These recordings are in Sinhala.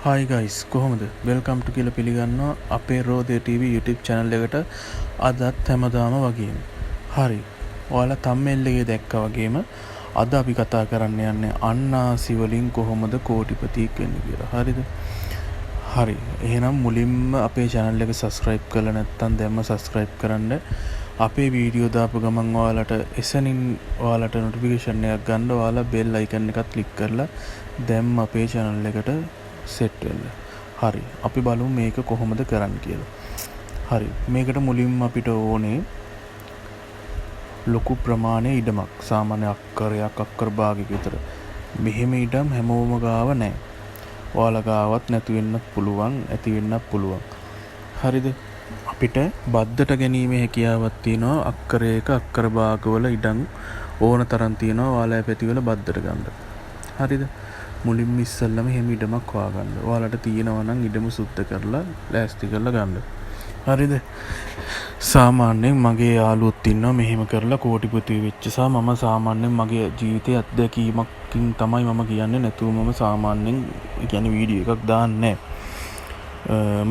Hi guys කොහොමද welcome to කියලා පිළිගන්නවා අපේ රෝදේ TV YouTube channel එකට අදත් හැමදාම වගේම. හරි. ඔයාලා thumbnail එකේ දැක්කා වගේම අද අපි කතා කරන්න යන්නේ අන්නාසි වලින් කොහොමද කෝටිපතියෙක් වෙන්නේ කියලා. හරිද? හරි. එහෙනම් මුලින්ම අපේ channel එක subscribe කරලා නැත්නම් දැම්ම subscribe කරන්න. අපේ වීඩියෝ දාපු ගමන් ඔයාලට එසනින් ඔයාලට notification එකක් ගන්න ඔයාලා bell icon එකත් click කරලා දැම්ම අපේ channel එකට සෙට් වෙන්න. හරි. අපි බලමු මේක කොහොමද කරන්න කියලා. හරි. මේකට මුලින්ම අපිට ඕනේ ලොකු ප්‍රමාණයේ ඉඩමක්. සාමාන්‍ය අක්කරයක් අක්කර භාගයක විතර. මෙහෙම ඉඩම් හැමෝම ගාව නැහැ. ඔයාලා ගාවත් නැති වෙන්නත් පුළුවන්, ඇති වෙන්නත් පුළුවන්. හරිද? අපිට බද්දට ගැනීමේ හැකියාවක් තියෙනවා. අක්කරයක අක්කර භාගවල ඉඩම් ඕන තරම් තියෙනවා. ඔයාලා පැතිවල බද්දට ගන්න. හරිද? මුලින්ම ඉස්සල්ලාම එහෙම ඉඩමක් හොයාගන්න. ඔයාලට තියෙනවා නම් ඉඩම සුද්ධ කරලා ලෑස්ති කරලා ගන්න. හරිද? සාමාන්‍යයෙන් මගේ යාළුවොත් ඉන්නවා මෙහෙම කරලා කෝටිපති වෙච්ච සා මම සාමාන්‍යයෙන් මගේ ජීවිතයේ අත්දැකීමකින් තමයි මම කියන්නේ. නැතුව මම සාමාන්‍යයෙන් කියන්නේ වීඩියෝ එකක් දාන්නේ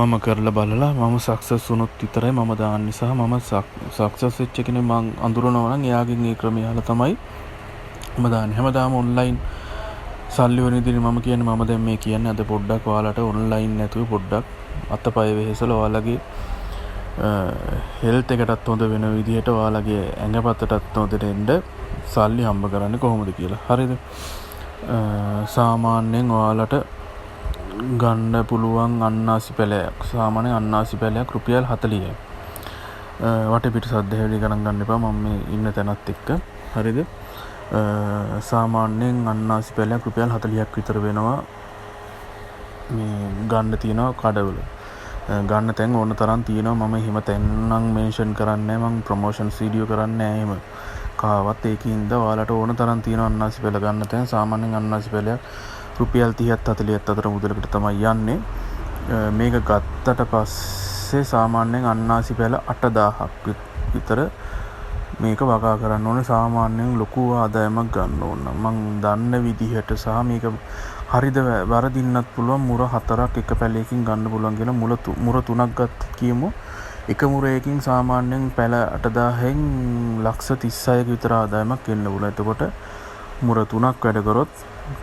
මම කරලා බලලා මම සක්සස් වුණොත් විතරයි මම දාන්නේ. සහ මම සක්සස් වෙච්ච කෙනෙක් මං අඳුරනවා නම් එයාගෙන් ඒ ක්‍රමය අහලා තමයි මම දාන්නේ. හැමදාම ඔන්ලයින් සල්ලි වලින් ඉතින් මම කියන්නේ මම දැන් මේ කියන්නේ අද පොඩ්ඩක් ඔයාලට ඔන්ලයින් නැතුව පොඩ්ඩක් අතපය වෙහෙසලා ඔයාලගේ හෙල්ත් එකටත් හොඳ වෙන විදිහට ඔයාලගේ ඇඟපතටත් හොඳට එන්න සල්ලි හම්බ කරන්නේ කොහොමද කියලා. හරිද? සාමාන්‍යයෙන් ඔයාලට ගන්න පුළුවන් අන්නාසි පැලයක්. සාමාන්‍යයෙන් අන්නාසි පැලයක් රුපියල් 40යි. වටපිට සද්ද ගණන් ගන්න එපා මම මේ ඉන්න තැනත් එක්ක. හරිද? සාමාන්‍යයෙන් අන්නාසි පැලයක් රුපියල් 40ක් විතර වෙනවා. මේ ගන්න තියෙනවා කඩවල. ගන්න තැන් ඕන තරම් තියෙනවා. මම එහෙම තැන් නම් මෙන්ෂන් කරන්නේ නැහැ. මම ප්‍රොමෝෂන්ස් වීඩියෝ කරන්නේ නැහැ එහෙම. කාවත් ඒකින්ද ඔයාලට ඕන තරම් තියෙනවා අන්නාසි පැල ගන්න තැන්. සාමාන්‍යයෙන් අන්නාසි පැලයක් රුපියල් 30ත් 40ත් අතර මුදලකට තමයි යන්නේ. මේක ගත්තට පස්සේ සාමාන්‍යයෙන් අන්නාසි පැල 8000ක් විතර මේක වගා කරන්න ඕනේ. සාමාන්‍යයෙන් ලොකු ආදායමක් ගන්න ඕන. මං දන්න විදිහට සහ මේක හරිද වරදින්නත් පුළුවන්. මුර 4ක් එක පැලයකින් ගන්න පුළුවන් කියලා මුර 3ක් ගත්ත කියමු. එක මුරයකින් සාමාන්‍යයෙන් පැල 8000න් ලක්ෂ 36ක විතර ආදායමක් එන්න පුළුවන්. එතකොට මුර 3ක් වැඩ කරොත්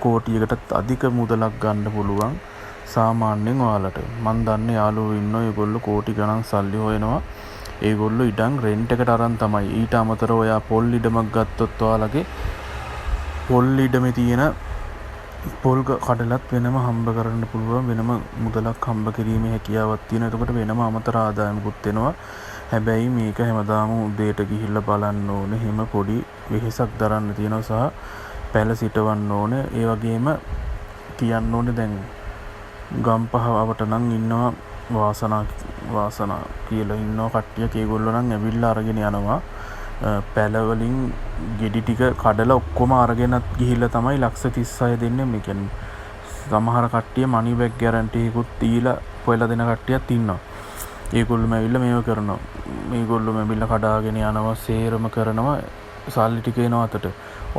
කෝටියකටත් අධික මුදලක් ගන්න පුළුවන්. සාමාන්‍යයෙන් ඔයාලට මං දන්න යාළුවෝ ඉන්නවා. ඒගොල්ලෝ කෝටි ගණන් සල්ලි හොයනවා. ඒගොල්ලෝ ඉඩම් රෙන්ට් එකට අරන් තමයි. ඊට අමතරව ඔයා පොල් ඉඩමක් ගත්තොත් ඔයාලගේ පොල් ඉඩමේ තියෙන පොල් කඩලත් වෙනම හම්බ කරන්න පුළුවන්. වෙනම මුදලක් හම්බ කිරීමේ හැකියාවක් තියෙනවා. එතකොට වෙනම අමතර ආදායමකුත් එනවා. හැබැයි මේක හැමදාම උදේට ගිහිල්ලා බලන්න ඕනේ. හිම පොඩි වෙහෙසක් දරන්න තියෙනවා සහ පැල සිටවන්න ඕනේ. ඒ වගේම කියන්න ඕනේ දැන් ගම්පහවට නම් ඉන්නවා වාසනා කියලා ඉන්නවා කට්ටියක්. ඒගොල්ලෝ නම් ඇවිල්ලා අරගෙන යනවා. පැල වලින් ගෙඩි ටික කඩලා ඔක්කොම අරගෙනත් ගිහිල්ලා තමයි ලක්ෂ 36 දෙන්නේ. මේ කියන්නේ සමහර කට්ටිය මනි බෑග් ගැරන්ටි එකකුත් දීලා හොයලා දෙන කට්ටියක් ඉන්නවා. ඒගොල්ලෝම ඇවිල්ලා මේව කරනවා. මේගොල්ලෝම ඇවිල්ලා කඩාගෙන යනවා, සේරම කරනවා. සල්ලි ටික එනවා අතට.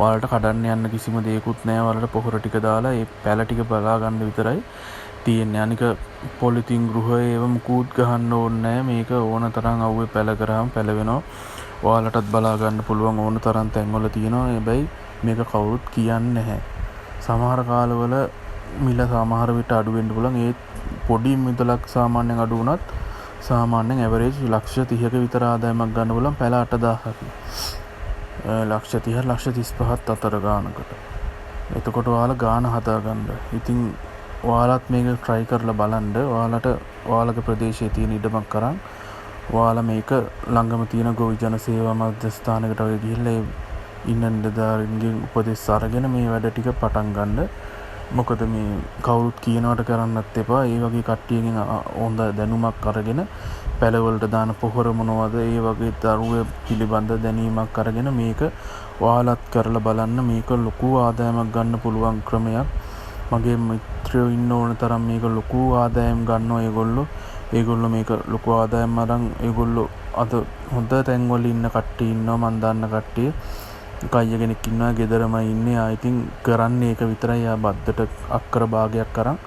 ඔයාලට කඩන්න යන්න කිසිම දෙයක්වත් නැහැ. ඔයාලට පොහොර ටික දාලා ඒ පැල ටික බලා ගන්න විතරයි තියෙන්නේ. අනික පොලිතින් ගෘහය ඒව මුකුත් ගහන්න ඕනේ නැහැ. මේක ඕන තරම් අවුවේ පැල කරාම පැල වෙනවා. ඔයාලටත් බලා ගන්න පුළුවන් ඕන තරම් තැන්වල තියෙනවා. හැබැයි මේක කවුරුත් කියන්නේ නැහැ. සමහර කාලවල මිල සමහර විට අඩු වෙන්න පුළුවන්. ඒ පොඩි මුදලක් සාමාන්‍යයෙන් අඩු වුණත් සාමාන්‍යයෙන් ඇවරේජ් ලක්ෂ 30ක විතර ආදායමක් ගන්න පුළුවන් පැල 8000ක. ලක්ෂ 30 ලක්ෂ 35ත් අතර ගානකට. එතකොට ඔයාලා ගාන හදාගන්න. ඉතින් ඔයාලත් මේක try කරලා බලන්න. ඔයාලට ඔයාලගේ ප්‍රදේශයේ තියෙන ඉඩමක් කරන් ඔයාලා මේක ළඟම තියෙන ගොවි ජන සේවා මධ්‍යස්ථානයකට වගේ ගිහිල්ලා ඉන්න නිලධාරීන්ගෙන් උපදෙස් අරගෙන මේ වැඩ ටික පටන් ගන්න. මොකද මේ කවුරුත් කියනවට කරන්නත් එපා. ඒ වගේ කට්ටියකින් හොඳ දැනුමක් අරගෙන පැලවලට දාන පොහොර මොනවද ඒ වගේ දරුවේ පිළිබඳ දැනීමක් අරගෙන මේක ඔයාලත් කරලා බලන්න. මේක ලොකු ආදායමක් ගන්න පුළුවන් ක්‍රමයක්. මගේ මිත්‍රයෝ ඉන්න ඕන තරම් මේක ලොකු ආදායම් ගන්නවා. ඒගොල්ලෝ මේක ලොකු ආදායම් අරන් ඒගොල්ලෝ අද හොඳ තැන්වල ඉන්න කට්ටිය ඉන්නවා. මන් දන්න කට්ටිය කයිය කෙනෙක් ඉන්නවා ගෙදරම ඉන්නේ. ආ ඉතින් කරන්නේ ඒක විතරයි. ආ බද්දට අක්කර භාගයක් අරන්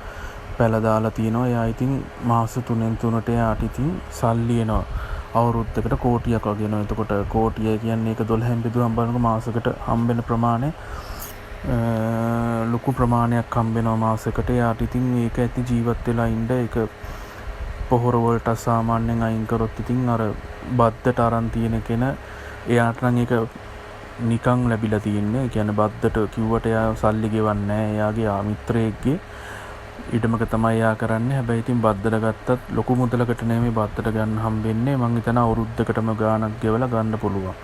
පැල දාලා තියෙනවා. එයා ඉතින් මාස 3න් 3ට එයාට ඉතින් සල්ලි එනවා. අවුරුද්දකට කෝටියක් වගේ එනවා. එතකොට කෝටිය කියන්නේ ඒක 12න් බෙදුවම බලනකොට මාසෙකට හම්බෙන ප්‍රමාණය ලොකු ප්‍රමාණයක් හම්බෙනවා මාසෙකට. එයාට ඉතින් ඒක ඇති ජීවත් වෙලා ඉන්න ඒක පොහොර වලට සාමාන්‍යයෙන් අයින් කරොත් ඉතින් අර බද්දට අරන් තියෙන කෙන එයාට නම් ඒක නිකන් ලැබිලා තියෙන්නේ. ඒ කියන්නේ බද්දට කිව්වට එයා සල්ලි ගෙවන්නේ නැහැ. එයාගේ මිත්‍රයෙක්ගේ ඉඩමක තමයි එයා කරන්නේ. හැබැයි ඉතින් බද්දට ගත්තත් ලොකු මුදලකට නෙමෙයි බද්දට ගන්න හම්බෙන්නේ. මං හිතන අවුරුද්දකටම ගාණක් ගෙවලා ගන්න පුළුවන්.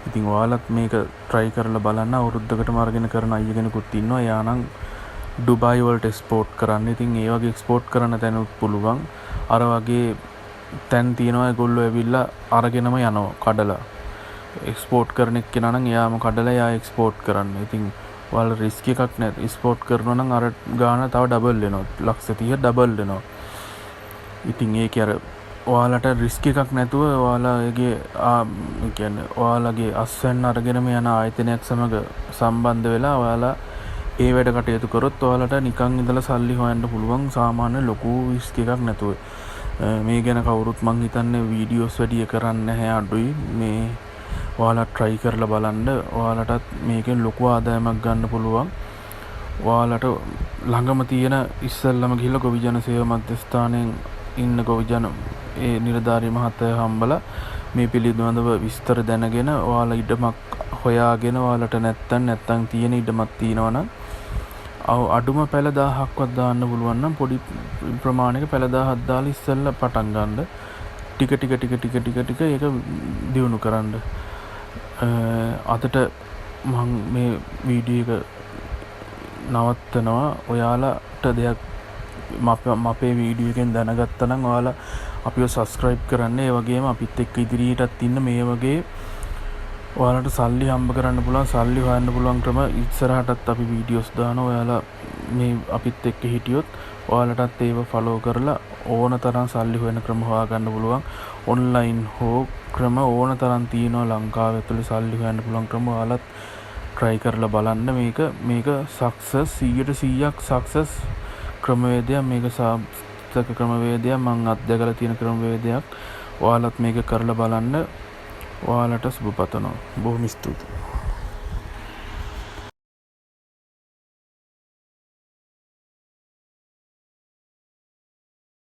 ඉතින් ඔයාලත් මේක try කරලා බලන්න. අවුරුද්දකටම අරගෙන කරන අය කෙනෙකුත් ඉන්නවා. එයා නම් ඩුබායි වලට එක්ස්පෝර්ට් කරන්න. ඉතින් ඒ වගේ එක්ස්පෝර්ට් කරන තැනුත් පුළුවන්. අර වගේ තැන් තියෙනවා ඒගොල්ලෝ ඇවිල්ලා අරගෙනම යනවා කඩලා. එක්ස්පෝර්ට් කරන එක්කෙනා නම් එයාම කඩලා එයා එක්ස්පෝර්ට් කරන්න. ඉතින් ඔයාලා රිස්ක් එකක් නැහැ. එක්ස්පෝර්ට් කරනවා නම් අර ගාණ තව ඩබල් වෙනවා. ලක්ෂ 30 ඩබල් වෙනවා. ඉතින් ඒක අර ඔයාලට රිස්ක් එකක් නැතුව ඔයාලගේ කියන්නේ ඔයාලගේ අස්වැන්න අරගෙනම යන ආයතනයක් සමග සම්බන්ධ වෙලා ඔයාලා ඒ වැඩ කටයුතු කරොත් ඔයාලට නිකන් ඉඳලා සල්ලි හොයන්න පුළුවන් සාමාන්‍ය ලොකු රිස්ක් එකක් නැතුව. මේ ගැන කවුරුත් මං හිතන්නේ වීඩියෝස් වැඩි කරන්නේ නැහැ අඩුයි. මේ ඔයාලා try කරලා බලන්න. ඔයාලටත් මේකෙන් ලොකු ආදායමක් ගන්න පුළුවන්. ඔයාලට ළඟම තියෙන ඉස්සෙල්ලම ගිහිල්ලා ගොවි ජන සේවා මධ්‍යස්ථානයෙන් ඉන්න ගොවි ජන ඒ නිලධාරී මහත්තයා හම්බලා මේ පිළිබඳව විස්තර දැනගෙන ඔයාලා ඉඩමක් හොයාගෙන ඔයාලට නැත්තම් තියෙන ඉඩමක් තියෙනවනම් අඩුම පැල 1000ක්වත් දාන්න පුළුවන් නම් පොඩි ප්‍රමාණයක පැල 1000ක් දාලා ඉස්සෙල්ලා පටන් ගන්න. ටික ඒක දියුණු කරන්න. අදට මම මේ වීඩියෝ එක නවත්තනවා. ඔයාලට දෙයක් අපේ වීඩියෝ එකෙන් දැනගත්තා නම් ඔයාලා අපිව subscribe කරන්න. ඒ වගේම අපිත් එක්ක ඉදිරියටත් ඉන්න මේ වගේ ඔයාලට සල්ලි හම්බ කරන්න පුළුවන් සල්ලි හොයන්න පුළුවන් ක්‍රම ඉස්සරහටත් අපි වීඩියෝස් දානවා. ඔයාලා මේ අපිත් එක්ක හිටියොත් ඔයාලටත් ඒව ෆලෝ කරලා ඕන තරම් සල්ලි හොයන ක්‍රම හොයාගන්න පුළුවන්. ඔන්ලයින් හෝ ක්‍රම ඕන තරම් තියෙනවා ලංකාවේ ඇතුලේ සල්ලි හොයන්න පුළුවන් ක්‍රම. ඔයාලත් try කරලා බලන්න. මේක success 100%ක් success ක්‍රමවේදයක්. මේක සාර්ථක ක්‍රමවේදයක්. මම අත්දැකලා තියෙන ක්‍රමවේදයක්. ඔයාලත් මේක කරලා බලන්න. ඔයාලට සුබ පතනවා. බොහොම ස්තුතියි.